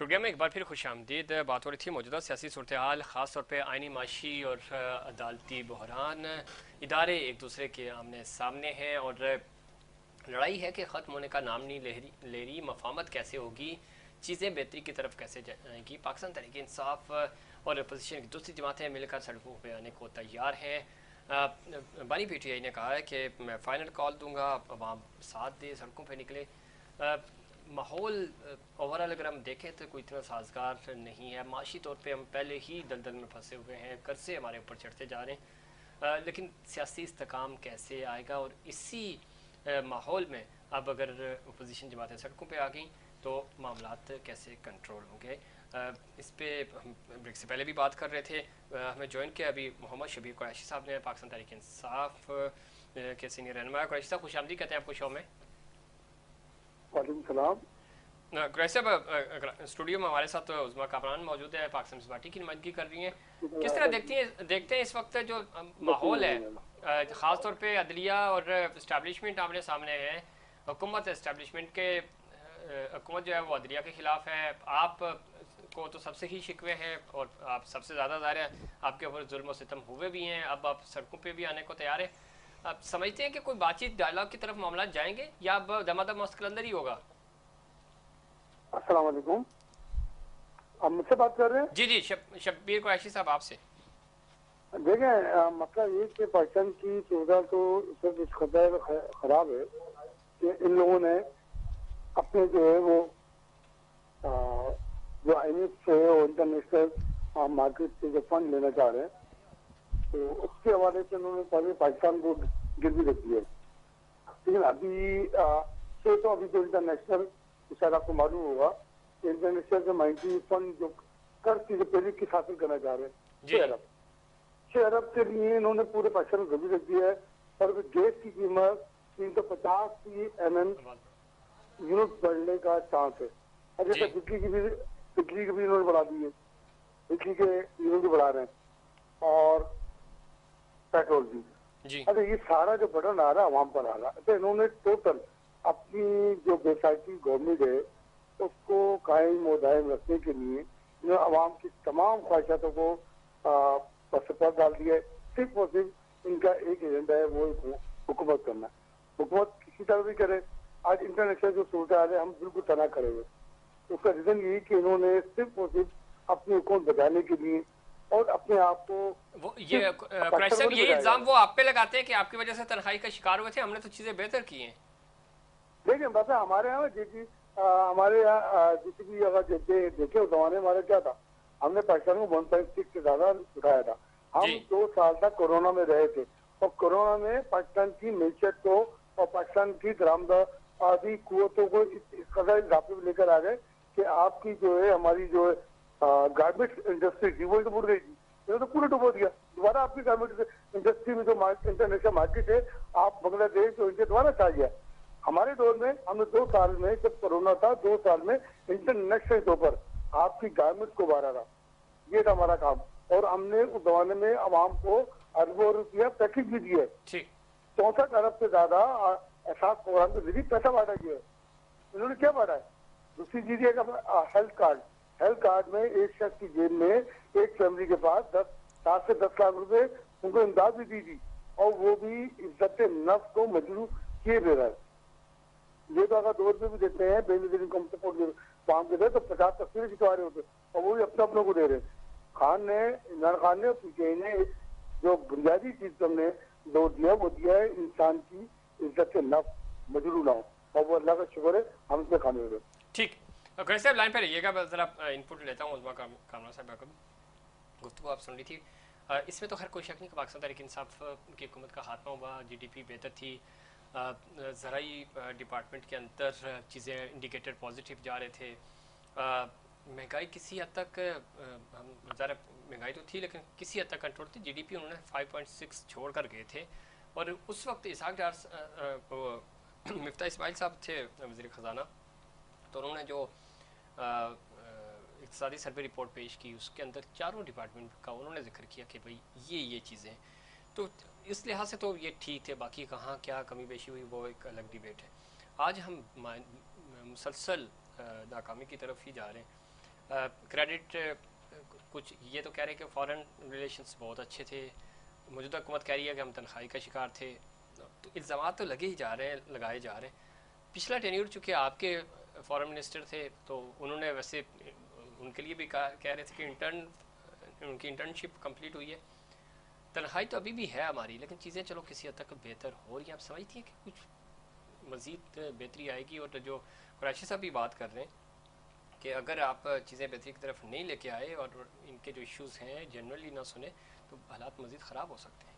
Programme में एक बार फिर खुश आमदीद। बात हो रही थी मौजूदा सियासी सूरत हाल, ख़ास तौर पर आइनी माशी और अदालती बहरान। इदारे एक दूसरे के आमने सामने हैं और लड़ाई है कि ख़त्म होने का नाम नहीं ले रही। मफाहमत कैसे होगी, चीज़ें बेहतरी की तरफ कैसे जाएंगी। पाकिस्तान तहरीक इंसाफ और अपोजिशन की दूसरी जमातें मिलकर सड़कों पर आने को तैयार हैं। बानी पीटीआई ने कहा है कि मैं फ़ाइनल कॉल दूंगा, अवाम साथ दे, सड़कों पर निकले। माहौल ओवरऑल अगर हम देखें तो कोई इतना साजगार नहीं है। माशी तौर पे हम पहले ही दलदल में फंसे हुए हैं, कर्जे हमारे ऊपर चढ़ते जा रहे हैं। लेकिन सियासी इस्तेकाम कैसे आएगा, और इसी माहौल में अब अगर अपोजिशन जमातें सड़कों पे आ गई तो मामलात कैसे कंट्रोल होंगे। इस पे हम ब्रेक से पहले भी बात कर रहे थे। हमें ज्वाइन किया अभी मोहम्मद शबीर कुरैशी साहब ने, पाकिस्तान तहरीक इंसाफ के सीनियर रहनुमा। कुरैशी साहब खुश आमदीद कहते हैं आपको शो में। वालेकुम सलाम। कुरैशी साहब, स्टूडियो में हमारे साथ उज़्मा कामरान मौजूद है, पाकिस्तान पार्टी की नुमाइंदगी कर रही हैं। किस तरह देखते हैं इस वक्त जो माहौल है, ख़ास तौर पे अदलिया और इस्टेब्लिशमेंट आमने सामने है। हुकूमत इस्टेब्लिशमेंट के हुकूमत जो है वो अदलिया के ख़िलाफ़ है। आप को तो सबसे ही शिकवे हैं और आप सबसे ज़्यादा ज़ाहिर है आपके ऊपर जुल्म और सितम हुए भी हैं। अब आप सड़कों पे भी आने को तैयार है। आप समझते हैं कि कोई बातचीत डायलॉग की तरफ मामला जाएंगे या अब दमादम मस्क अंदर ही होगा? अस्सलाम वालेकुम। आप मुझसे बात कर रहे हैं? जी जी, शब्बीर कुरैशी साहब आपसे। देखें, मतलब ये कि पाकिस्तान की सूरत तो इस वक्त इस कदर खराब है कि इन लोगों ने अपने जो है वो जो IMF से और इंटरनेशनल मार्केट से जो फंड लेना चाह रहे हैं, तो उसके हवाले से उन्होंने पहले पाकिस्तान को गिरवी रख दी है। लेकिन अभी से तो अभी जो इंटरनेशनल, शायद आपको मालूम होगा कि इंटरनेशनल जो माइनटी फंड जो कर्ज की जो पहले किस हासिल करना चाह रहे हैं, 6 अरब के लिए इन्होंने पूरे पाकिस्तान को गिरवी रख दिया है। और गैस की कीमत 350 यूनिट बढ़ने का चांस है। और जैसे बिजली की भी इन्होंने बढ़ा दी है, बिजली के यूनिट भी बढ़ा रहे हैं और पेट्रोल भी। अरे ये सारा जो बटन आ रहा है आवाम पर आ रहा है। तो इन्होंने टोटल अपनी जो बेसाइकी गवर्नमेंट है उसको कायम और दायम रखने के लिए आवाम की तमाम ख्वाहिशातों को पर डाल दिया है। सिर्फ और सिर्फ इनका एक एजेंडा है, वो हुकूमत करना। हुकूमत किसी तरह भी करे, आज इंटरनेशनल जो सूरत हाल है हम बिल्कुल तना खड़े हुए। उसका रीजन यही कि इन्होंने सिर्फ और सिर्फ अपनी हुकूमत बचाने के लिए और अपने आप को ये इल्जाम वो आप पे लगाते हैं कि आपकी वजह से तनख्वाही का शिकार हुए थे, हमने तो चीजें बेहतर की हैं। देखिए बात हमारे यहाँ हमारे यहाँ जितनी अगर देखे उस जमाने हमारे क्या था, हमने पाकिस्तान को 1.6 से ज्यादा उठाया था। हम 2 साल तक कोरोना में रहे थे और कोरोना में पाकिस्तान की मैशियत को और पाकिस्तान की दरामदी कुव्वतों को इस कदर इजाफे में लेकर आ गए कि आपकी जो है हमारी जो है गारमेंट इंडस्ट्री थी वो तो बुड़ गई थी, तो पूरा डुबो दिया। दोबारा आपकी गारमेंट इंडस्ट्री में जो इंटरनेशनल मार्केट है, आप बांग्लादेश तो इनके दोबारा छा गया। हमारे दौर में हमने 2 साल में, जब कोरोना था 2 साल में इंटरनेशनल तौर पर आपकी गारमेंट को बारा रहा, ये था हमारा काम। और हमने उस जमाने में आवाम को अरबों रुपया पैकेज भी दिए, 64 अरब से ज्यादा एहसास प्रोग्राम के जरिए पैसा बांटा गया है। इन्होंने क्या बांटा है? दूसरी चीज हेल्थ कार्ड में एक शख्स की जेब में एक फैमिली के पास 7 से 10 लाख रुपए उनको इमदाद भी दी थी, और वो भी इज्जत नफ्स को मजबूर किए दे रहा है। ये तो अगर 2 रुपये भी देते हैं बेनिफिट इनकम सपोर्ट काम के दे तो 50 तस्वीरें खिंचवा रहे होते, और वो भी अपने अपनों को दे रहे। इमरान खान ने पीटीआई ने जो बुनियादी चीज हमने जोर दिया वो दिया है इंसान की इज्जत नफ्स मजरू ना हो, और वो अल्लाह का शुक्र है हम इसमें कामयाब है। ठीक, साहब लाइन पे रहिएगा, मैं जरा इनपुट लेता हूँ उज़्मा कामरान साहब का। गुफ्तगू आप सुन रही थी, इसमें तो खैर कोई शक नहीं कि पाकिस्तान तहरीक इंसाफ की हुकूमत का खात्मा हुआ, GDP बेहतर थी, ज़राई डिपार्टमेंट के अंदर चीज़ें इंडिकेटर पॉजिटिव जा रहे थे। महंगाई किसी हद तक हम ज़रा महंगाई तो थी लेकिन किसी हद तक कंट्रोल थी। GDP उन्होंने 5.6 छोड़ कर गए थे, और उस वक्त इसहाक डार मिफ्ता इस्माइल साहब थे वज़ीर ख़जाना, तो उन्होंने जो इक़्तिसादी सर्वे रिपोर्ट पेश की उसके अंदर चारों डिपार्टमेंट का उन्होंने जिक्र किया कि भाई ये चीज़ें, तो इस लिहाज से तो ये ठीक थे। बाकी कहाँ क्या कमी पेशी हुई वो एक अलग डिबेट है। आज हम मुसलसल नाकामी की तरफ ही जा रहे हैं। क्रेडिट कुछ ये तो कह रहे हैं कि फॉरेन रिलेशंस बहुत अच्छे थे, मौजूदा हुकूमत कह रही है कि हम तनख्वाही का शिकार थे, तो इल्ज़ाम तो लगे ही जा रहे हैं, लगाए जा रहे हैं। पिछला टेन्यूर चूँकि आपके फॉरेन मिनिस्टर थे तो उन्होंने वैसे उनके लिए भी कह रहे थे कि उनकी इंटर्नशिप कंप्लीट हुई है, तनख्वाही तो अभी भी है हमारी, लेकिन चीज़ें चलो किसी हद तक बेहतर हो रही हैं। आप समझती हैं कि कुछ मज़ीद बेहतरी आएगी? और जो कुरैशी साहब भी बात कर रहे हैं कि अगर आप चीज़ें बेहतरी की तरफ नहीं लेके आए और इनके जो इश्यूज़ हैं जनरली ना सुने तो हालात मज़ीद ख़राब हो सकते हैं।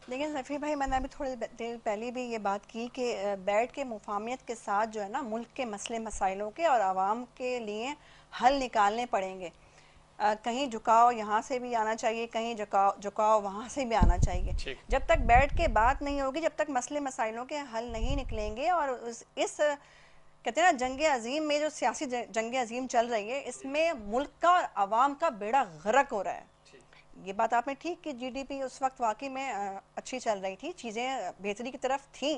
लेकिन रफ़ी भाई, मैंने अभी थोड़ी देर पहले भी ये बात की कि बैठ के मुफाहमत के साथ जो है ना मुल्क के मसले मसाइलों के और आवाम के लिए हल निकालने पड़ेंगे। कहीं झुकाव यहाँ से भी आना चाहिए, कहीं झुकाव वहाँ से भी आना चाहिए। जब तक बैठ के बात नहीं होगी, जब तक मसले मसाइलों के हल नहीं निकलेंगे और इस कहते हैं ना जंग अजीम में, जो सियासी जंग अजीम चल रही है, इसमें मुल्क का और आवाम का बेड़ा गर्क हो रहा है। ये बात आपने ठीक कि जीडीपी उस वक्त वाकई में अच्छी चल रही थी, चीज़ें बेहतरी की तरफ थी,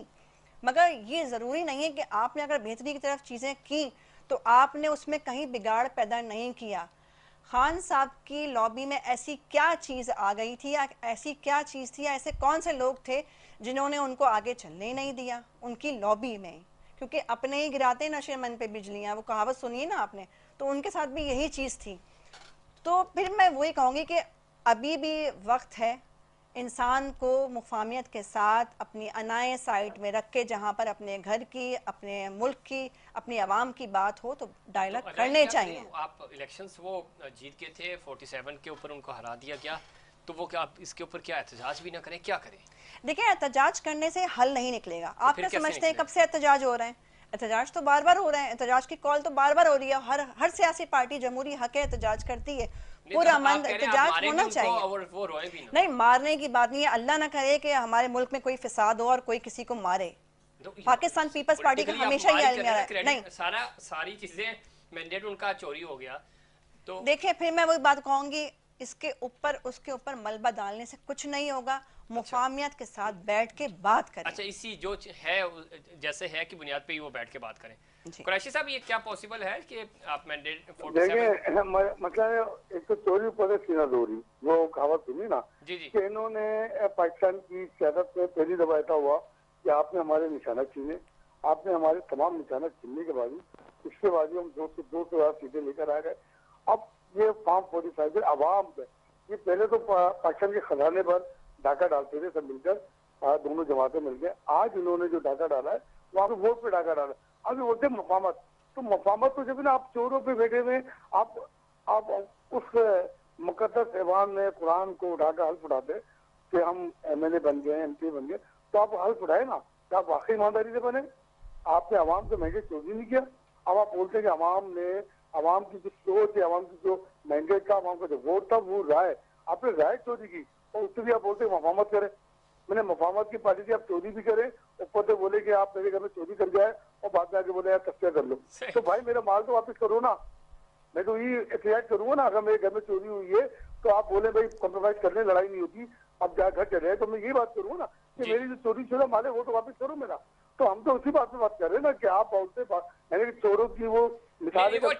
मगर ये ज़रूरी नहीं है कि आपने अगर बेहतरी की तरफ चीज़ें की तो आपने उसमें कहीं बिगाड़ पैदा नहीं किया। खान साहब की लॉबी में ऐसी क्या चीज़ आ गई थी, या ऐसी क्या चीज़ थी, या ऐसे कौन से लोग थे जिन्होंने उनको आगे चलने ही नहीं दिया उनकी लॉबी में? क्योंकि अपने ही गिराते नशे मन पे बिजलियाँ, वो कहावत सुनिए ना आपने, तो उनके साथ भी यही चीज़ थी। तो फिर मैं वही कहूँगी कि अभी भी वक्त है इंसान को मुफाहमत के साथ अपनी अनाए साइड में रख के, जहाँ पर अपने घर की, अपने मुल्क की, अपनी आवाम की बात हो, तो डायलॉग तो करने चाहिए। आप इलेक्शंस वो जीत के थे, 47 के ऊपर उनको हरा दिया गया, तो वो क्या आप इसके ऊपर क्या एहतजाज भी ना करें? क्या करें? देखिए, एहतजाज करने से हल नहीं निकलेगा। आप क्या समझते हैं कब से एहतजाज हो रहे हैं? एहतजाज तो बार बार हो रहे हैं, एहतजाज की कॉल तो बार बार हो रही है। हर सियासी पार्टी जमहूरी हक है, एहतजाज करती है, पूरा मंद एहतजाज होना चाहिए। नहीं, मारने की बात नहीं है, अल्लाह ना करे कि हमारे मुल्क में कोई फिसाद हो और कोई किसी को मारे। पाकिस्तान पीपल्स पार्टी का हमेशा ही नहीं, सारी चीजें मैंडेट उनका चोरी हो गया। तो देखिए, फिर मैं वही बात कहूंगी, इसके ऊपर उसके ऊपर मलबा डालने से कुछ नहीं होगा। मुफाहमत के साथ बैठ के बात करें। अच्छा, इसी जो है जैसे है कि बुनियाद पे ही वो बैठ के बात करें। कुरैशी साहब, ये क्या पॉसिबल है कि आप मैंडेट 47 मतलब एक तो चोरी ऊपर सीना दूरी, वो कहावत सुनी ना जी जी, कि इन्होंने पाकिस्तान की सियासत में पहली दफा ऐसा हुआ कि आपने हमारे निशाना छीने, आपने हमारे तमाम निशाना छीनने के बाद उसके बाद हम 200 सीटें लेकर आ गए। अब ये फॉर्म 45 आवाम पे, ये पहले तो पाकिस्तान के खजाने पर डाका डालते थे सब मिलकर, दोनों जमातें मिलकर। आज इन्होंने जो डाका डाला है वहाँ पे वोट पे डाका डाला, अभी बोलते मफामत। तो मफामत तो जब ना आप चोरों पे बैठे हुए, आप उस मुकद्दस ऐवान में कुरान को उठाकर हल्फ उठाते कि हम MLA बन गए, MP बन गए, तो आप हल्फ उठाए ना कि आप वाकई ईमानदारी से बने। आपने आवाम से महंगे चोरी नहीं किया। अब आप बोलते हैं कि आवाम की जो सोच है, आवाम की जो मैंडेट था, आवाम का जो वोट था, वो राय, आपने राय चोरी की और उससे भी आप बोलते हैं मफामत करें। मैंने मफामत की पार्टी थी, आप चोरी भी करें, ऊपर से बोले कि आप मेरे घर में चोरी कर जाए और बाद में आके बोले यार तस्करी कर लो। तो भाई मेरा माल तो वापस करो ना, मैं तो ये एहतियात करूंगा ना। अगर मेरे घर में चोरी हुई है तो आप बोले भाई कॉम्प्रोमाइज करने, लड़ाई नहीं होती, अब जहाँ घर चले तो मैं ये बात करूंगा ना कि मेरी जो चोरी शुदा माल है वो तो वापस करो मेरा। तो हम तो उसी बात पे बात कर रहे हैं ना कि आप बोलते यानी चोरों की वो मिसाल ये बात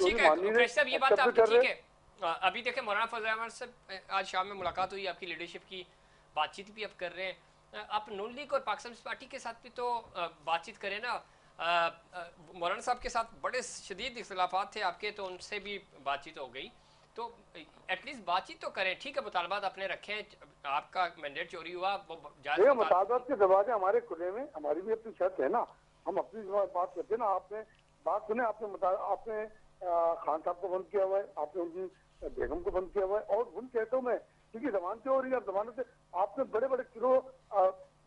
आपकी ठीक है। अभी देखें, मौलाना फजल अहमद से आज शाम में मुलाकात हुई, आपकी लीडरशिप की बातचीत भी अब कर रहे हैं। आप नून लीग और पाकिस्तान पार्टी के साथ भी तो बातचीत करें ना। मौलाना साहब के साथ बड़े शदीद इख्तिलाफात थे आपके, तो उनसे भी बातचीत हो गई, तो एटलीस्ट बातचीत तो करें। ठीक है, मुतालबात अपने रखें, आपका मैंडेट चोरी हुआ, वो मुतालबात के दरवाजे हमारे खुले में, हमारी भी अपनी शर्त है ना, हम अपनी बात करते हैं ना। आपने बात सुने, आपने खान साहब को बंद किया हुआ है, आपने उनकी बेगम को बंद किया हुआ है, और उन कहतों में क्योंकि जमानत हो रही है, जमानत से आपने बड़े बड़े गिरोह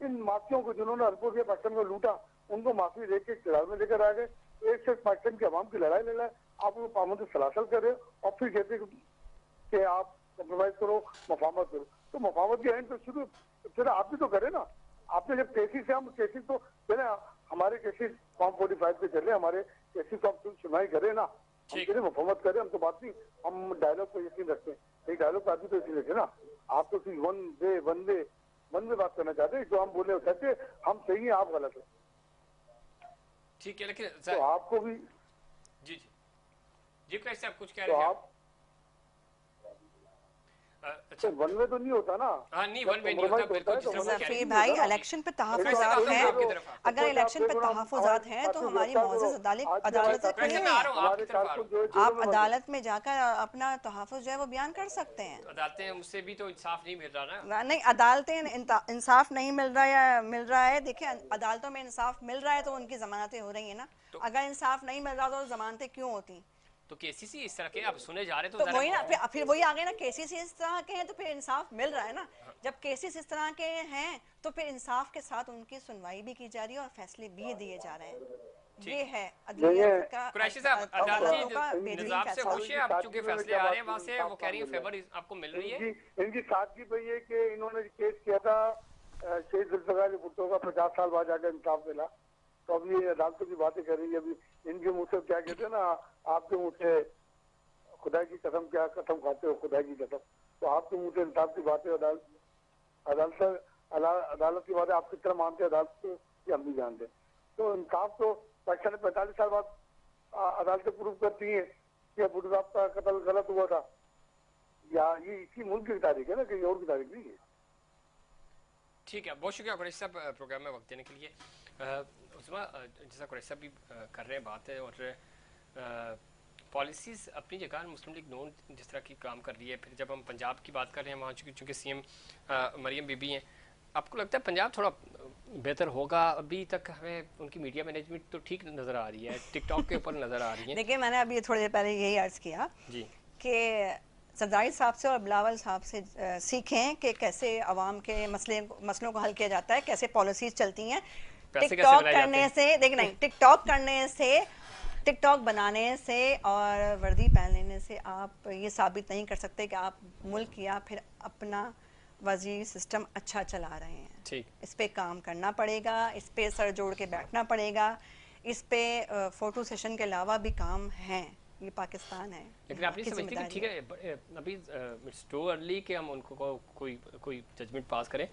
इन माफियों को जिन्होंने अरबों रुपया पाकिस्तान को लूटा, उनको माफी देके किराए में लेकर आ गए। एक से पाकिस्तान की आवाम की लड़ाई लड़ रहा है, आप वो पाबंदी सलासल कर रहे हो और फिर कहते कि आप कम्प्रोमाइज करो, मफामत करो। तो मफामत के एंड तो शुरू फिर आप भी तो करें ना। आपने जब केसेस से, हम केसेस तो पहले हमारे केसेस फॉर्म 45 पे चले, हमारे केसेस तो आप सुनाई करें ना, हम मफामत करें, हम तो बात नहीं, हम डायलॉग पर यकीन रखते हैं। एक डायलॉग आदमी तो यकीन रखे ना, आप तो सिर्फ वन वे बात करना चाहते हैं, जो हम बोले कहते हम सही हैं, आप गलत है। ठीक है, लेकिन तो आपको भी जी जी कैसे आप कुछ कह तो रहे थे आप अच्छा तो वन में तो नहीं होता ना, हाँ नहीं जब वन में नहीं होता, compromise बिल्कुल है जिस तो तरह वन वो में कह तो रही रफ़ी है। नहीं भाई होता ना। इलेक्शन पे तो एक तो कैसे तहफ़्फ़ुज़ात आप आता देख हूँ हैं, लो, आपकी तरफ अगर जैसे आप इलेक्शन देख पे लो, हम तहफ़्फ़ुज़ात हैं तो काफी हमारी गिरफ्तार मौज़ूद करो, आज के हमारे अदालतें वैसे खुली कारकुन, मैं आ हैं। रहा हूँ हमारे आपकी तरफ आ रहा कारकुन हूँ। जो है जेलों आप में बंद है। अदालत में जाकर अपना तहफ़्फ़ुज़ जो है वो बयान कर सकते हैं। तो अदालतें मुझसे भी तो इंसाफ नहीं मिल रहा ना। नहीं, अदालतें इंसाफ नहीं मिल रहा या मिल रहा है, देखिए अदालतों में इंसाफ मिल रहा है तो उनकी जमानतें हो रही है ना। तो अगर इंसाफ नहीं मिल रहा तो जमानतें क्यों होती? तो केसीसी इस तरह के आप सुने जा रहे तो तो जरा वही ना, फिर वही आ गए ना, केसेस इस तरह के हैं तो फिर इंसाफ मिल रहा है ना। जब केसेस इस तरह के हैं तो फिर इंसाफ के साथ उनकी सुनवाई भी की जा रही है और फैसले भी दिए जा रहे हैं। ठीक ये है है देखिए अदलियत का, कुरैशी साहब अदालतों का इनकी बेहतरीन निज़ाम से फैसला। खुश है इनकी आप, चूंकि सादगी में मैं फैसले क्या आ रहे बात हैं वहां करूं, से, वो इंसाफ कह रही काम है मिल रहा फेवर आपको मिल है। रही है। इनकी सादगी पे ये कि इन्होंने केस किया था शहीद जुल्फ़िकार अली भुट्टो का, 50 साल बाद जाकर इंसाफ मिला। तो अब ये अदालतों की बातें कर रही है। अभी इनके मुंह से क्या कहते हैं ना, आपके मुंह से खुदा की कसम, क्या कसम खाते हो खुदा की कसम। तो आपके मुंह से इंसाफ की बातें, अदालत अदालत की बातें आप किस तरह मानते हैं अदालत को, ये हम भी जानते हैं। तो इंसाफ तो पाकिस्तान में 45 साल बाद अदालतें प्रूव करती हैं कि भुट्टो साहब का कत्ल गलत हुआ था, या ये इसी मुल्क की तारीख है ना, कहीं और की तारीख नहीं है। ठीक है, बहुत शुक्रिया कुरैशी साहब प्रोग्राम में वक्त देने के लिए। उस्मा, जैसा कुरैशी साहब भी कर रहे हैं बात है, और पॉलिसीज़ अपनी जगह मुस्लिम लीग नून जिस तरह की काम कर रही है, फिर जब हम पंजाब की बात कर रहे हैं वहाँ चूँकि सीएम मरियम बीबी हैं, आपको लगता है पंजाब थोड़ा बेहतर होगा? अभी तक हमें उनकी मीडिया मैनेजमेंट तो ठीक नज़र आ रही है, टिकटॉक के ऊपर नज़र आ रही है। देखिए, मैंने अभी थोड़ी देर पहले यही अर्ज़ किया जी कि सरदारी साहब से और बिलावल साहब से सीखें कि कैसे आवाम के मसलों को हल किया जाता है, कैसे पॉलिसीज चलती हैं। पैसे कैसे टिकटॉक बनाए जाते करने हैं। से, देख नहीं, टिकटॉक करने से, टिकटॉक बनाने से और वर्दी पहन लेने से आप ये साबित नहीं कर सकते कि आप मुल्क या फिर अपना वज़ीर सिस्टम अच्छा चला रहे हैं। ठीक, इस पे काम करना पड़ेगा, इस पे सर जोड़ के बैठना पड़ेगा, इस पे फ़ोटो सेशन के अलावा भी काम हैं। ये पाकिस्तान है, लेकिन आप नहीं की समझती कि जिम्मेदारी ठीक है। है अभी इट्स टू अर्ली कि हम उनको कोई जजमेंट पास करें,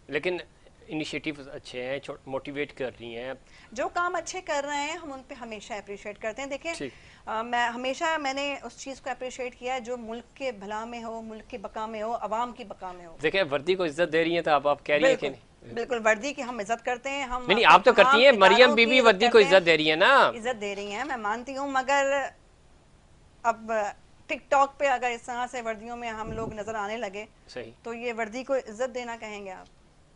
लेकिन इनिशिएटिव अच्छे हैं, मोटिवेट कर रही हैं। जो काम अच्छे कर रहे हैं हम उन पे हमेशा अप्रिशिएट करते हैं। देखिए, ठीक, मैंने उस चीज़ को अप्रिशिएट किया है जो मुल्क के भला में हो, मुल्क की बका में हो, अवाम की बका में हो। देखिए वर्दी को इज्जत दे रही हैं तो आप कह रही हैं कि बिल्कुल बिल्कुल, वर्दी की हम इज्जत करते हैं। हम नहीं, अपने आप तो करती तमाम हैं, मरियम इदारों की बीबी इज्जत वर्दी को करते हैं, इज्जत दे रही है ना। इज्जत दे रही हैं, मैं मानती हूँ, मगर अब टिकटॉक पे अगर इस तरह से वर्दियों में हम लोग नजर आने लगे सही, तो ये वर्दी को इज्जत देना कहेंगे आप?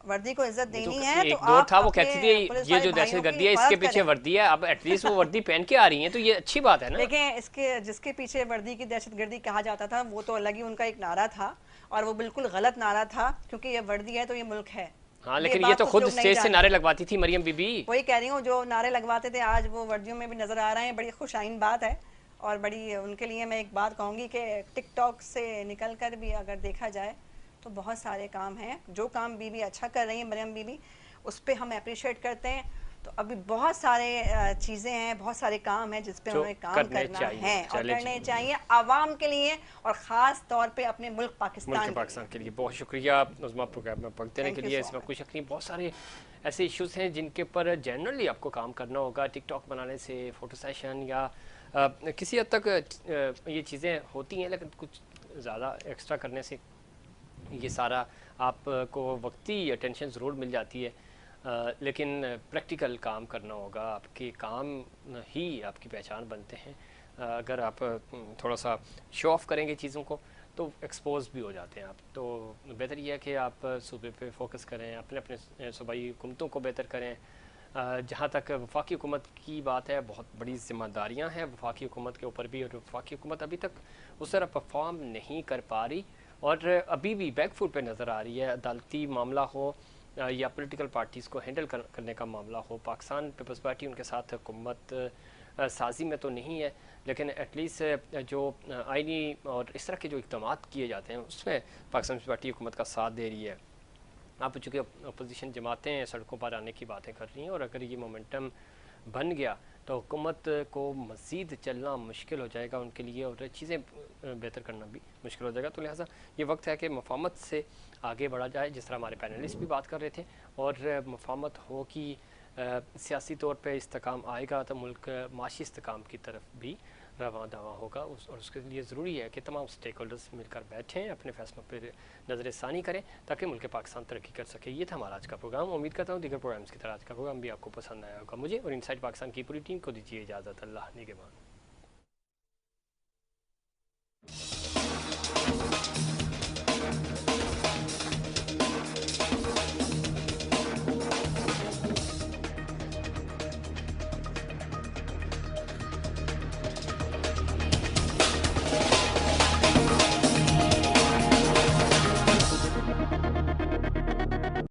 वर्दी को इज्जत तो देनी है तो एक दौर आप था वो अपने कहती थी पुलिस ये वाले जो भाइयों दहशतगर्दी की है इसके हिफाजत पीछे करें। वर्दी है, अब एटलीस्ट वो वर्दी पहन के आ रही हैं तो ये अच्छी बात है ना। देखें, इसके जिसके पीछे वर्दी की दहशतगर्दी कहा जाता था वो तो अलग ही उनका एक नारा था, और वो बिल्कुल गलत नारा था, क्योंकि ये वर्दी है तो ये मुल्क है। हाँ, लेकिन ये बात तो कुछ खुद लोग नहीं स्टेज से जानते। नारे लगवाती थी मरियम बीबी। वही कह रही हूँ, जो नारे लगवाते थे आज वो वर्दियों में भी नजर आ रहे हैं। बड़ी खुशाइन बात है, और बड़ी उनके लिए मैं एक बात कहूँगी कि टिकटॉक से निकल कर भी अगर देखा जाए तो बहुत सारे काम हैं। जो काम बीबी अच्छा कर रही है मरियम बीबी, उस पर हम अप्रिशिएट करते हैं। तो अभी बहुत सारे चीज़ें हैं, बहुत सारे काम हैं जिस पे जो उन्हें काम करने करना चाहिए, है और चले करने चाहिए आवाम के लिए, और ख़ास तौर पे अपने मुल्क मुल्क पाकिस्तान के लिए। बहुत शुक्रिया उस्मा प्रोग्राम में वक्त देने Thank के you लिए। so इसमें much. कोई शक नहीं, बहुत सारे ऐसे इश्यूज़ हैं जिनके ऊपर जनरली आपको काम करना होगा। टिकटॉक बनाने से, फ़ोटो सेशन या किसी हद तक ये चीज़ें होती हैं, लेकिन कुछ ज़्यादा एक्स्ट्रा करने से ये सारा आपको वक्ती अटेंशन ज़रूर मिल जाती है, लेकिन प्रैक्टिकल काम करना होगा। आपके काम ही आपकी पहचान बनते हैं। अगर आप थोड़ा सा शो ऑफ करेंगे चीज़ों को तो एक्सपोज भी हो जाते हैं आप। तो बेहतर यह है कि आप सूबे पे फोकस करें, अपने अपने सूबाई हुकूमतों को बेहतर करें। जहाँ तक वफाकी हुकूमत की बात है, बहुत बड़ी ज़िम्मेदारियाँ हैं वफाकी हुकूमत के ऊपर भी, और वफाकी हुकूमत अभी तक उस तरह परफॉर्म नहीं कर पा रही और अभी भी बैकफुट पे नज़र आ रही है। अदालती मामला हो या पॉलिटिकल पार्टीज़ को हैंडल करने का मामला हो, पाकिस्तान पीपल्स पार्टी उनके साथ हुकूमत साजी में तो नहीं है, लेकिन एटलीस्ट जो आइनी और इस तरह के जो इक़दामात किए जाते हैं उसमें पाकिस्तान पीपल्स पार्टी हुकूमत का साथ दे रही है। आप चूँकि अपोजिशन जमातें सड़कों पर आने की बातें कर रही हैं, और अगर ये मोमेंटम बन गया तो हुकूमत को मज़ीद चलना मुश्किल हो जाएगा उनके लिए, और चीज़ें बेहतर करना भी मुश्किल हो जाएगा। तो लिहाजा ये वक्त है कि मफामत से आगे बढ़ा जाए, जिस तरह हमारे पैनलिस्ट भी बात कर रहे थे, और मफामत हो कि सियासी तौर पे इस्तेकाम आएगा तो मुल्क माशी इस्तेकाम की तरफ भी रवा दवा होगा और उसके लिए ज़रूरी है कि तमाम स्टेक होल्डर्स मिलकर बैठें, अपने फैसलों पर नज़र षानी करें ताकि मुल्क पाकिस्तान तरक्की कर सके। ये था हमारा आज का प्रोग्राम। उम्मीद करता हूँ दीगर प्रोग्राम्स की तरह आज का प्रोग्राम भी आपको पसंद आया होगा। मुझे और इनसाइड पाकिस्तान की पूरी टीम को दीजिए इजाज़त। अल्लाह निगहबान।